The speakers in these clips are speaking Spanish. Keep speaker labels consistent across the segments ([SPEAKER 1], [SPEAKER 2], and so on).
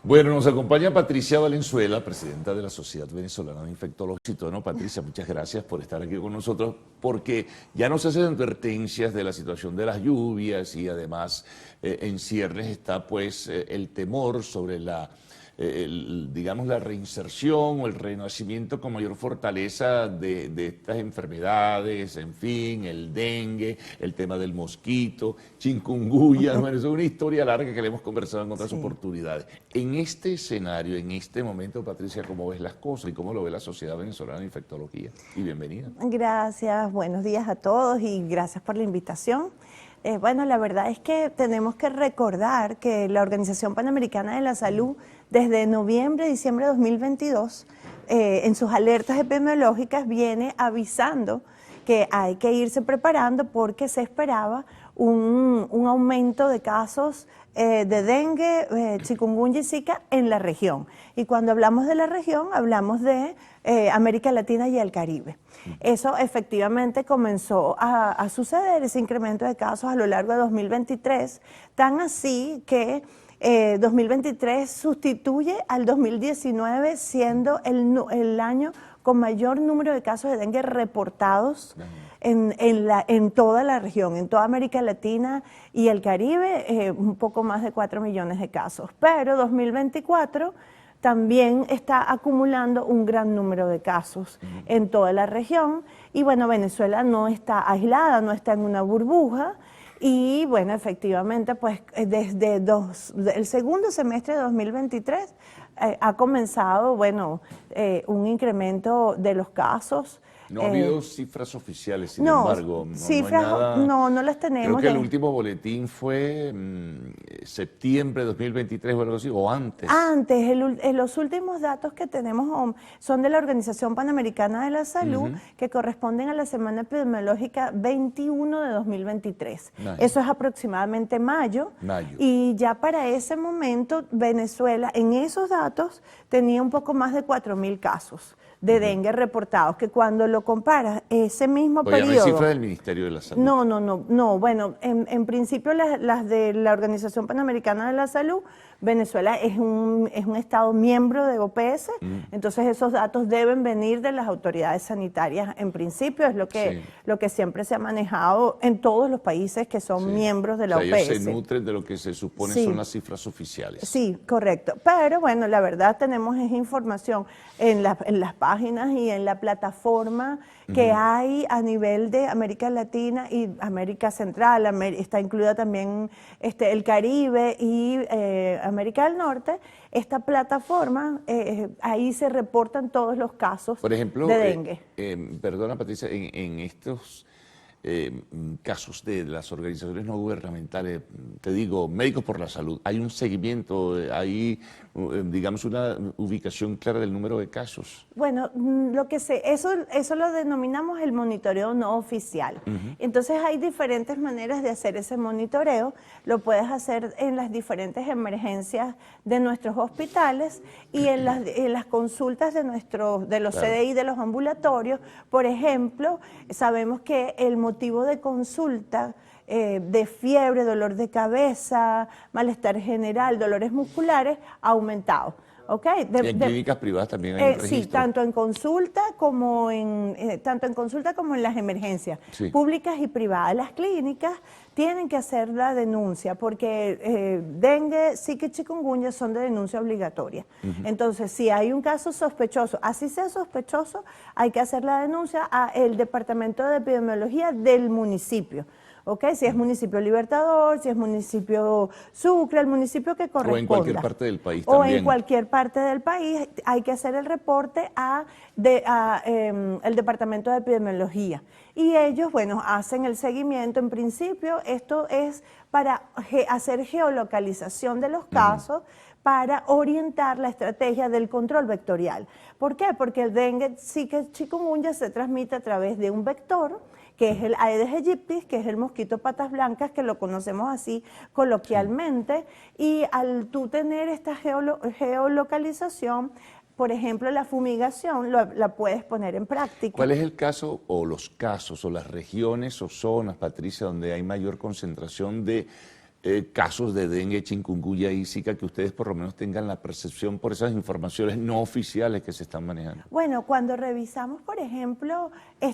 [SPEAKER 1] Bueno, nos acompaña Patricia Valenzuela, presidenta de la Sociedad Venezolana de Infectología. ¿No? Patricia, muchas gracias por estar aquí con nosotros, porque ya nos hacen advertencias de la situación de las lluvias y además en ciernes está pues el temor sobre digamos, la reinserción o el renacimiento con mayor fortaleza de estas enfermedades, en fin, el dengue, el tema del mosquito, chikungunya. Bueno, eso es una historia larga que le hemos conversado en otras oportunidades. En este escenario, en este momento, Patricia, ¿cómo ves las cosas y cómo lo ve la Sociedad Venezolana de Infectología? Y bienvenida.
[SPEAKER 2] Gracias, buenos días a todos y gracias por la invitación. Bueno, la verdad es que tenemos que recordar que la Organización Panamericana de la Salud, desde noviembre, diciembre de 2022, en sus alertas epidemiológicas viene avisando que hay que irse preparando porque se esperaba un aumento de casos de dengue, chikungunya y zika en la región. Y cuando hablamos de la región, hablamos de América Latina y el Caribe. Eso efectivamente comenzó a suceder, ese incremento de casos a lo largo de 2023, tan así que 2023 sustituye al 2019 siendo el año con mayor número de casos de dengue reportados en toda la región, en toda América Latina y el Caribe, un poco más de 4 millones de casos. Pero 2024 también está acumulando un gran número de casos en toda la región. Y bueno, Venezuela no está aislada, no está en una burbuja. Y bueno, efectivamente, pues desde el segundo semestre de 2023 ha comenzado, bueno, un incremento de los casos.
[SPEAKER 1] No ha habido cifras oficiales, sin embargo.
[SPEAKER 2] Cifras no las tenemos.
[SPEAKER 1] Creo que el último boletín fue septiembre de 2023 o algo así, o antes.
[SPEAKER 2] Antes, los últimos datos que tenemos son de la Organización Panamericana de la Salud, que corresponden a la semana epidemiológica 21 de 2023. Eso es aproximadamente mayo. Y ya para ese momento, Venezuela, en esos datos, tenía un poco más de 4.000 casos de dengue reportados, que cuando lo comparas ese mismo periodo...
[SPEAKER 1] ¿No hay cifras del Ministerio de la Salud?
[SPEAKER 2] No. Bueno, en principio las de la Organización Panamericana de la Salud, Venezuela es un estado miembro de OPS, entonces esos datos deben venir de las autoridades sanitarias. En principio es lo que siempre se ha manejado en todos los países que son miembros de la OPS.
[SPEAKER 1] Ellos se nutren de lo que se supone son las cifras oficiales.
[SPEAKER 2] Sí, correcto. Pero bueno, la verdad tenemos esa información en las páginas y en la plataforma que hay a nivel de América Latina y América Central, está incluida también el Caribe y América del Norte. Esta plataforma, ahí se reportan todos los casos de dengue.
[SPEAKER 1] Perdona, Patricia, en estos casos de las organizaciones no gubernamentales, te digo, Médicos por la Salud, ¿hay un seguimiento, hay, digamos, una ubicación clara del número de casos?
[SPEAKER 2] Bueno, eso lo denominamos el monitoreo no oficial. Entonces hay diferentes maneras de hacer ese monitoreo. Lo puedes hacer en las diferentes emergencias de nuestros hospitales y en las consultas de los CDI, de los ambulatorios. Por ejemplo, sabemos que el motivo de consulta de fiebre, dolor de cabeza, malestar general, dolores musculares, ha aumentado. ¿Okay?
[SPEAKER 1] ¿Y en clínicas privadas también hay un registro?
[SPEAKER 2] Sí, tanto en consulta como en las emergencias públicas y privadas. Las clínicas tienen que hacer la denuncia porque dengue, zika y chikungunya son de denuncia obligatoria. Entonces, si hay un caso sospechoso, así sea sospechoso, hay que hacer la denuncia al Departamento de Epidemiología del municipio. Si es municipio Libertador, si es municipio Sucre, el municipio que corresponda.
[SPEAKER 1] O en cualquier parte del país también.
[SPEAKER 2] O en cualquier parte del país hay que hacer el reporte el Departamento de Epidemiología. Y ellos, bueno, hacen el seguimiento. En principio, esto es para hacer geolocalización de los casos, para orientar la estrategia del control vectorial. ¿Por qué? Porque el dengue, zika y chikungunya se transmite a través de un vector, que es el Aedes aegypti, que es el mosquito patas blancas, que lo conocemos así coloquialmente, y al tú tener esta geolocalización, por ejemplo, la fumigación la puedes poner en práctica.
[SPEAKER 1] ¿Cuál es el caso o los casos o las regiones o zonas, Patricia, donde hay mayor concentración de casos de dengue, chikungunya y zika, que ustedes por lo menos tengan la percepción por esas informaciones no oficiales que se están manejando?
[SPEAKER 2] Bueno, cuando revisamos, por ejemplo,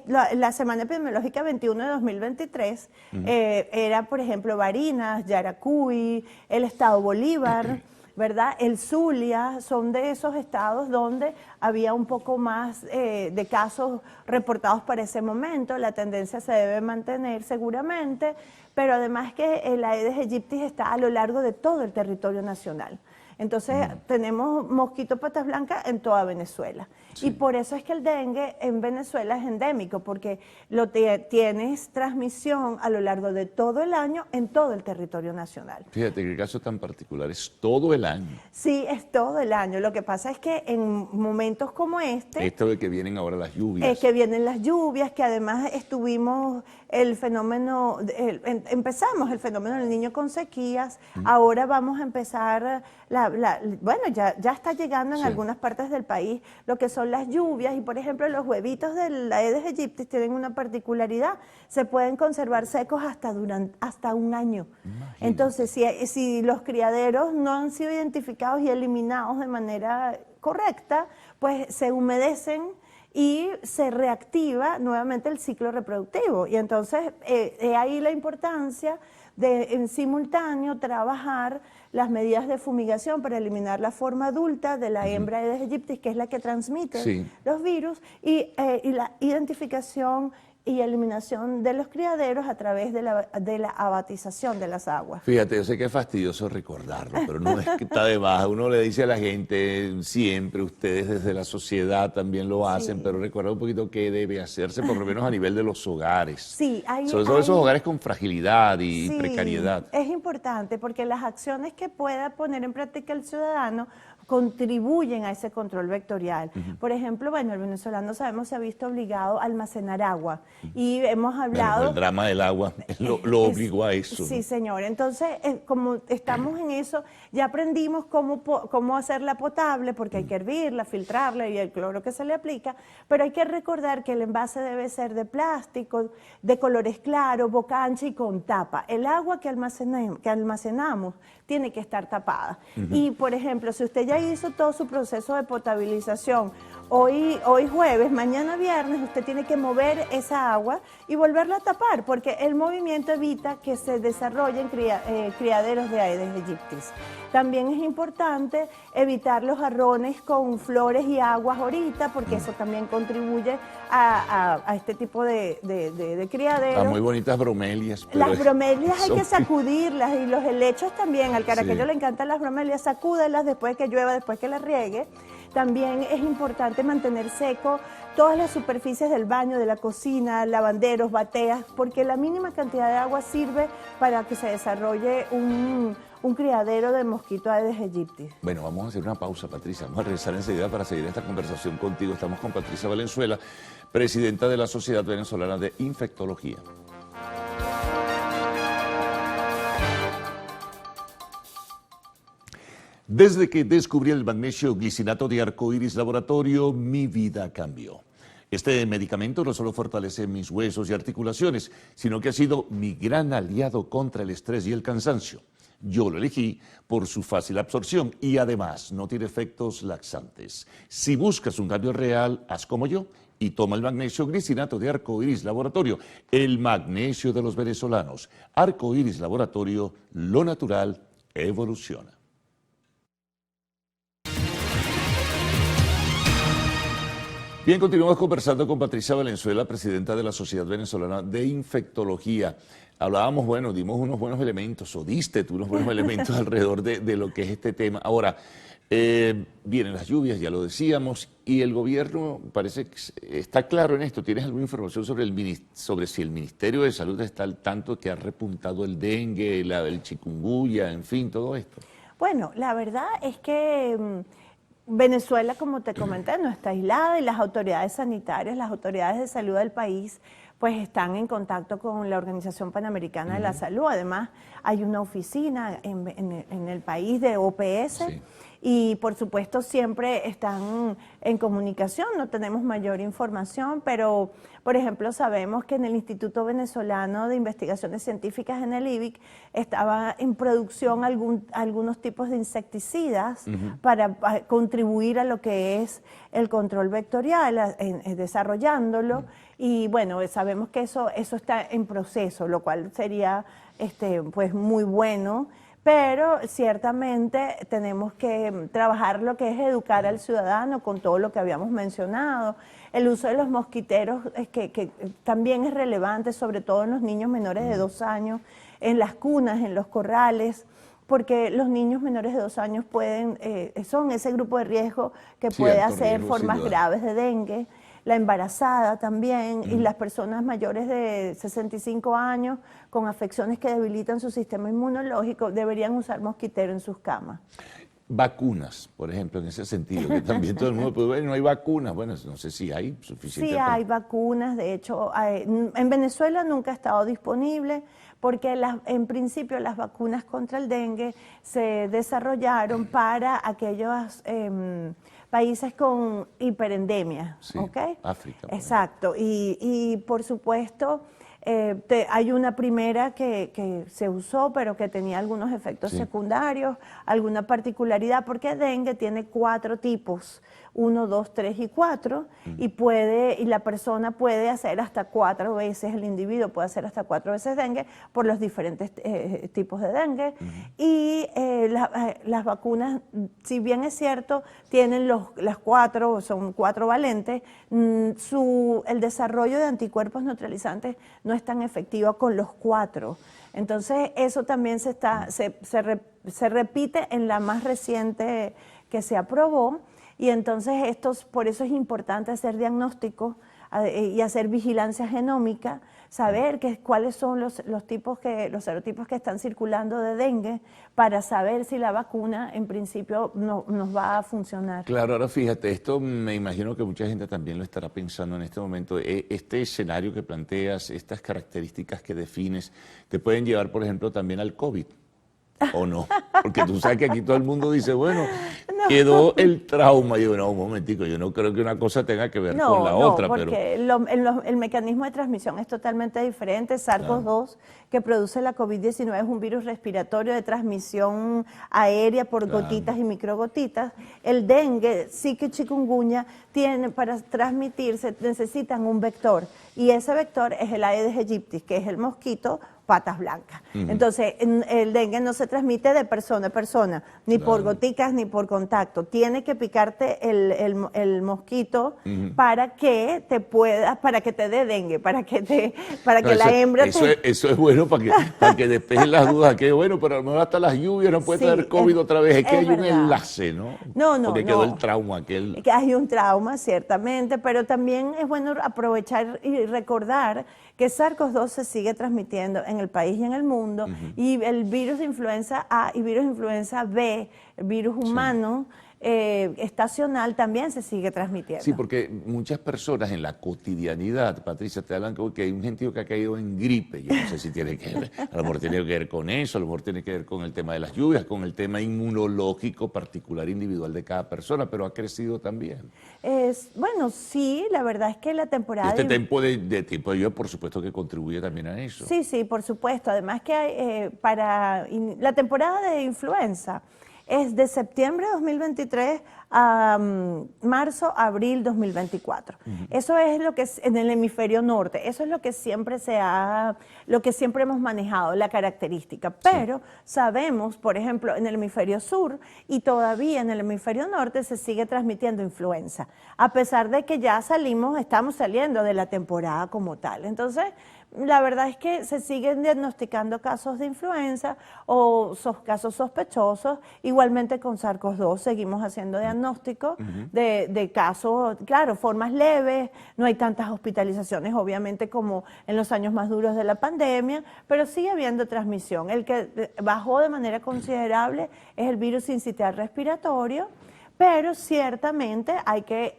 [SPEAKER 2] la Semana Epidemiológica 21 de 2023, era, por ejemplo, Barinas, Yaracuy, el Estado Bolívar, ¿verdad? El Zulia, son de esos estados donde había un poco más de casos reportados para ese momento. La tendencia se debe mantener seguramente, pero además que el Aedes aegypti está a lo largo de todo el territorio nacional. Entonces, tenemos mosquito patas blancas en toda Venezuela. Sí. Y por eso es que el dengue en Venezuela es endémico, porque tienes transmisión a lo largo de todo el año en todo el territorio nacional.
[SPEAKER 1] Fíjate que el caso tan particular es todo el año.
[SPEAKER 2] Sí, es todo el año. Lo que pasa es que en momentos como este...
[SPEAKER 1] Esto de que vienen ahora las lluvias.
[SPEAKER 2] Es que vienen las lluvias, que además estuvimos el fenómeno, empezamos el fenómeno del niño con sequías, ahora vamos a empezar, bueno, ya está llegando en algunas partes del país lo que son las lluvias, y por ejemplo los huevitos del Aedes aegypti tienen una particularidad, se pueden conservar secos hasta un año. Imagínate. Entonces, si los criaderos no han sido identificados y eliminados de manera correcta, pues se humedecen y se reactiva nuevamente el ciclo reproductivo. Y entonces, ahí la importancia de en simultáneo trabajar las medidas de fumigación para eliminar la forma adulta de la hembra Aedes aegypti, que es la que transmite los virus, y la identificación y eliminación de los criaderos a través de la abatización de las aguas.
[SPEAKER 1] Fíjate, yo sé que es fastidioso recordarlo, pero no es que está de baja. Uno le dice a la gente siempre, ustedes desde la sociedad también lo hacen, pero recuerda un poquito qué debe hacerse, por lo menos a nivel de los hogares.
[SPEAKER 2] Sí,
[SPEAKER 1] sobre todo esos hogares con fragilidad y precariedad.
[SPEAKER 2] Es importante porque las acciones que pueda poner en práctica el ciudadano contribuyen a ese control vectorial. Por ejemplo, bueno, el venezolano sabemos se ha visto obligado a almacenar agua y hemos hablado...
[SPEAKER 1] Bueno, el drama del agua lo obligó a eso.
[SPEAKER 2] Sí,
[SPEAKER 1] ¿no?
[SPEAKER 2] señor. Entonces, como estamos en eso, ya aprendimos cómo hacerla potable, porque hay que hervirla, filtrarla y el cloro que se le aplica, pero hay que recordar que el envase debe ser de plástico, de colores claros, boca ancha y con tapa. El agua que almacenamos tiene que estar tapada. Y, por ejemplo, si usted ya hizo todo su proceso de potabilización, hoy jueves, mañana viernes, usted tiene que mover esa agua y volverla a tapar, porque el movimiento evita que se desarrollen criaderos de Aedes aegypti. También es importante evitar los jarrones con flores y aguas ahorita, porque eso también contribuye a este tipo de criaderos.
[SPEAKER 1] Están muy bonitas bromelias.
[SPEAKER 2] Las bromelias hay que sacudirlas, y los helechos también. Al caraqueño le encantan las bromelias, sacúdelas después que llueva, después que las riegue. También es importante mantener seco todas las superficies del baño, de la cocina, lavanderos, bateas, porque la mínima cantidad de agua sirve para que se desarrolle un criadero de mosquito Aedes aegypti.
[SPEAKER 1] Bueno, vamos a hacer una pausa, Patricia. Vamos a regresar enseguida para seguir esta conversación contigo. Estamos con Patricia Valenzuela, presidenta de la Sociedad Venezolana de Infectología. Desde que descubrí el magnesio glicinato de Arcoiris Laboratorio, mi vida cambió. Este medicamento no solo fortalece mis huesos y articulaciones, sino que ha sido mi gran aliado contra el estrés y el cansancio. Yo lo elegí por su fácil absorción y además no tiene efectos laxantes. Si buscas un cambio real, haz como yo y toma el magnesio glicinato de Arcoiris Laboratorio, el magnesio de los venezolanos. Arcoiris Laboratorio, lo natural evoluciona. Bien, continuamos conversando con Patricia Valenzuela, presidenta de la Sociedad Venezolana de Infectología. Hablábamos, bueno, dimos unos buenos elementos, o diste tú unos buenos elementos alrededor de lo que es este tema. Ahora, vienen las lluvias, ya lo decíamos, y el gobierno parece que está claro en esto. ¿Tienes alguna información sobre si el Ministerio de Salud está al tanto que ha repuntado el dengue, el chikungunya, en fin, todo esto?
[SPEAKER 2] Bueno, la verdad es que Venezuela, como te comenté, no está aislada, y las autoridades sanitarias, las autoridades de salud del país, pues están en contacto con la Organización Panamericana de la Salud. Además, hay una oficina en el país de OPS, y por supuesto siempre están en comunicación, no tenemos mayor información, pero por ejemplo sabemos que en el Instituto Venezolano de Investigaciones Científicas, en el IBIC, estaba en producción algunos tipos de insecticidas para contribuir a lo que es el control vectorial, desarrollándolo, y bueno, sabemos que eso está en proceso, lo cual sería pues muy bueno. Pero ciertamente tenemos que trabajar lo que es educar al ciudadano con todo lo que habíamos mencionado. El uso de los mosquiteros que también es relevante, sobre todo en los niños menores de 2 años, en las cunas, en los corrales, porque los niños menores de 2 años son ese grupo de riesgo que puede hacer formas graves de dengue. La embarazada también, y las personas mayores de 65 años con afecciones que debilitan su sistema inmunológico deberían usar mosquitero en sus camas.
[SPEAKER 1] Vacunas, por ejemplo, en ese sentido, que también todo el mundo puede ver, no hay vacunas, bueno, no sé si hay suficiente.
[SPEAKER 2] Sí hay vacunas, de hecho, en Venezuela nunca ha estado disponible, porque en principio las vacunas contra el dengue se desarrollaron para aquellos países con hiperendemia,
[SPEAKER 1] sí,
[SPEAKER 2] ¿ok?
[SPEAKER 1] África.
[SPEAKER 2] Exacto, y por supuesto hay una primera que se usó, pero que tenía algunos efectos secundarios, alguna particularidad, porque dengue tiene 4 tipos, 1, 2, 3 y 4, y la persona puede hacer hasta 4 veces, el individuo puede hacer hasta 4 veces dengue por los diferentes tipos de dengue. Y las vacunas, si bien es cierto, tienen las 4, son 4 valentes, el desarrollo de anticuerpos neutralizantes no es tan efectivo con los 4. Entonces eso también se repite en la más reciente que se aprobó. Y entonces por eso es importante hacer diagnósticos y hacer vigilancia genómica, saber cuáles son los serotipos que están circulando de dengue, para saber si la vacuna en principio nos va a funcionar.
[SPEAKER 1] Claro, ahora fíjate, esto me imagino que mucha gente también lo estará pensando en este momento. Este escenario que planteas, estas características que defines, te pueden llevar, por ejemplo, también al COVID. ¿O no? Porque tú sabes que aquí todo el mundo dice, bueno, quedó el trauma. Y yo, no, un momentico, yo no creo que una cosa tenga que ver con la otra.
[SPEAKER 2] Porque el mecanismo de transmisión es totalmente diferente. SARS-CoV-2, que produce la COVID-19, es un virus respiratorio de transmisión aérea por gotitas y microgotitas. El dengue, Zika y chikungunya, para transmitirse necesitan un vector. Y ese vector es el Aedes aegypti, que es el mosquito patas blancas. Entonces, el dengue no se transmite de persona a persona, ni por goticas ni por contacto. Tiene que picarte el mosquito para que te dé dengue, para que la hembra
[SPEAKER 1] eso es bueno para que despejen las dudas, que bueno, pero a lo mejor hasta las lluvias no puede traer COVID otra vez. Es que hay un enlace, ¿no? Porque quedó el trauma aquel.
[SPEAKER 2] Hay un trauma, ciertamente, pero también es bueno aprovechar y recordar que SARS-CoV-2 se sigue transmitiendo en el país y en el mundo, y el virus de influenza A y virus de influenza B, el virus humano estacional, también se sigue transmitiendo.
[SPEAKER 1] Sí, porque muchas personas en la cotidianidad, Patricia, te hablan que hay un gentío que ha caído en gripe. Yo no sé si tiene que ver, a lo mejor tiene que ver con eso, a lo mejor tiene que ver con el tema de las lluvias, con el tema inmunológico particular individual de cada persona, pero ha crecido también.
[SPEAKER 2] Bueno, sí, la verdad es que la temporada...
[SPEAKER 1] Este tiempo de tiempo de lluvia, por supuesto que contribuye también a eso.
[SPEAKER 2] Sí, por supuesto. Además que la temporada de influenza es de septiembre de 2023 a marzo, abril 2024. Eso es lo que es en el hemisferio norte, eso es lo que siempre hemos manejado, la característica. Pero sabemos, por ejemplo, en el hemisferio sur y todavía en el hemisferio norte se sigue transmitiendo influenza, a pesar de que ya estamos saliendo de la temporada como tal. Entonces, la verdad es que se siguen diagnosticando casos de influenza o casos sospechosos. Igualmente con SARS-CoV-2 seguimos haciendo diagnóstico de casos, claro, formas leves, no hay tantas hospitalizaciones obviamente como en los años más duros de la pandemia, pero sigue habiendo transmisión. El que bajó de manera considerable es el virus sincitial respiratorio, pero ciertamente hay 3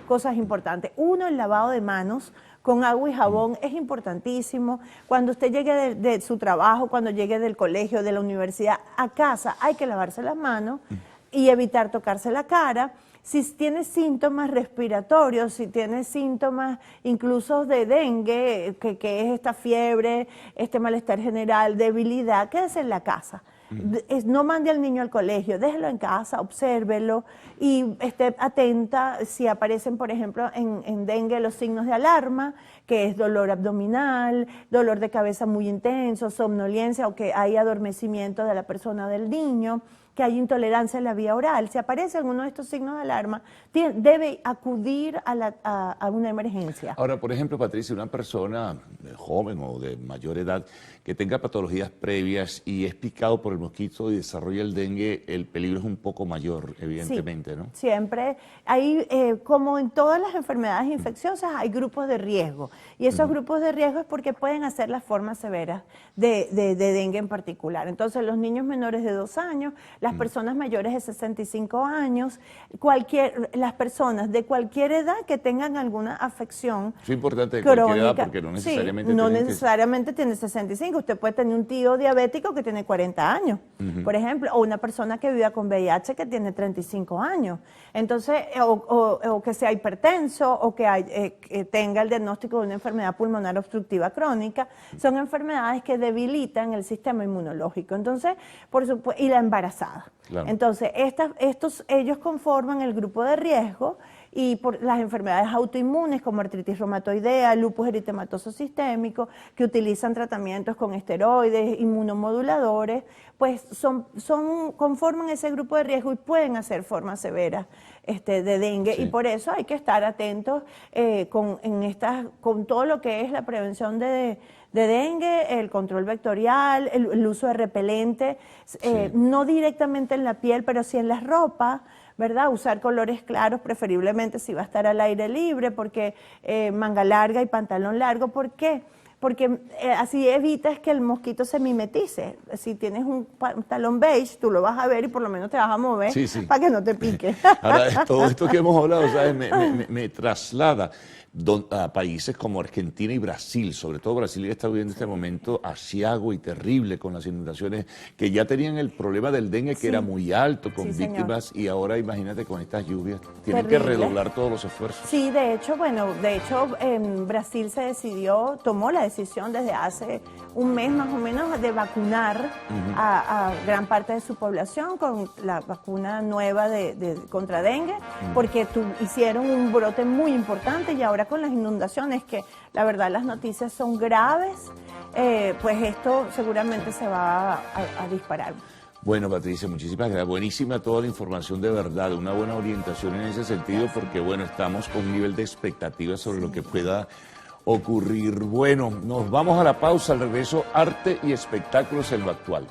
[SPEAKER 2] cosas importantes. Uno, el lavado de manos con agua y jabón es importantísimo. Cuando usted llegue de su trabajo, cuando llegue del colegio, de la universidad, a casa, hay que lavarse las manos y evitar tocarse la cara. Si tiene síntomas respiratorios, si tiene síntomas incluso de dengue, que es esta fiebre, este malestar general, debilidad, quédese en la casa. No mande al niño al colegio, déjelo en casa, obsérvelo y esté atenta si aparecen, por ejemplo, en dengue los signos de alarma, que es dolor abdominal, dolor de cabeza muy intenso, somnolencia o que hay adormecimiento de la persona o del niño, que hay intolerancia en la vía oral. Si aparece alguno de estos signos de alarma, debe acudir a una emergencia.
[SPEAKER 1] Ahora, por ejemplo, Patricia, una persona joven o de mayor edad que tenga patologías previas y es picado por el mosquito y desarrolla el dengue, el peligro es un poco mayor, evidentemente,
[SPEAKER 2] Sí,
[SPEAKER 1] ¿no?
[SPEAKER 2] siempre. Hay, como en todas las enfermedades infecciosas, hay grupos de riesgo. Y esos grupos de riesgo es porque pueden hacer las formas severas de dengue en particular. Entonces, los niños menores de 2 años, las personas mayores de 65 años, las personas de cualquier edad que tengan alguna afección
[SPEAKER 1] Eso es importante de
[SPEAKER 2] crónica.
[SPEAKER 1] cualquier edad porque no necesariamente
[SPEAKER 2] Sí, no
[SPEAKER 1] tienen que-
[SPEAKER 2] necesariamente tiene 65. Usted puede tener un tío diabético que tiene 40 años, por ejemplo, o una persona que viva con VIH que tiene 35 años. Entonces, o que sea hipertenso, o que tenga el diagnóstico de una enfermedad pulmonar obstructiva crónica. Son enfermedades que debilitan el sistema inmunológico. Entonces, por supuesto, y la embarazada.
[SPEAKER 1] Claro.
[SPEAKER 2] Entonces, ellos conforman el grupo de riesgo y por las enfermedades autoinmunes como artritis reumatoidea, lupus eritematoso sistémico, que utilizan tratamientos con esteroides, inmunomoduladores, pues conforman ese grupo de riesgo y pueden hacer formas severas de dengue.
[SPEAKER 1] Sí.
[SPEAKER 2] Y por eso hay que estar atentos con todo lo que es la prevención de dengue, el control vectorial, el uso de repelente, no directamente en la piel, pero sí en las ropas, ¿verdad? Usar colores claros, preferiblemente si va a estar al aire libre, porque manga larga y pantalón largo. ¿Por qué? Porque así evitas que el mosquito se mimetice. Si tienes un pantalón beige, tú lo vas a ver y por lo menos te vas a mover
[SPEAKER 1] Sí, sí.
[SPEAKER 2] para que no te pique.
[SPEAKER 1] Ahora, todo esto que hemos hablado, ¿sabes? Me traslada a países como Argentina y Brasil, sobre todo Brasil que está viviendo este momento aciago y terrible con las inundaciones, que ya tenían el problema del dengue que
[SPEAKER 2] Sí.
[SPEAKER 1] era muy alto, con
[SPEAKER 2] Sí, señor.
[SPEAKER 1] víctimas, y ahora imagínate con estas lluvias, tienen que
[SPEAKER 2] Terrible.
[SPEAKER 1] redoblar todos los esfuerzos.
[SPEAKER 2] Sí, de hecho, en Brasil tomó la decisión desde hace un mes más o menos de vacunar a gran parte de su población con la vacuna nueva contra dengue, porque hicieron un brote muy importante y ahora con las inundaciones, que la verdad las noticias son graves, pues esto seguramente se va a disparar.
[SPEAKER 1] Bueno, Patricia, muchísimas gracias. Buenísima toda la información de verdad, una buena orientación en ese sentido, porque bueno, estamos con un nivel de expectativa sobre lo que pueda ocurrir. Bueno, nos vamos a la pausa, al regreso, arte y espectáculos en lo actual.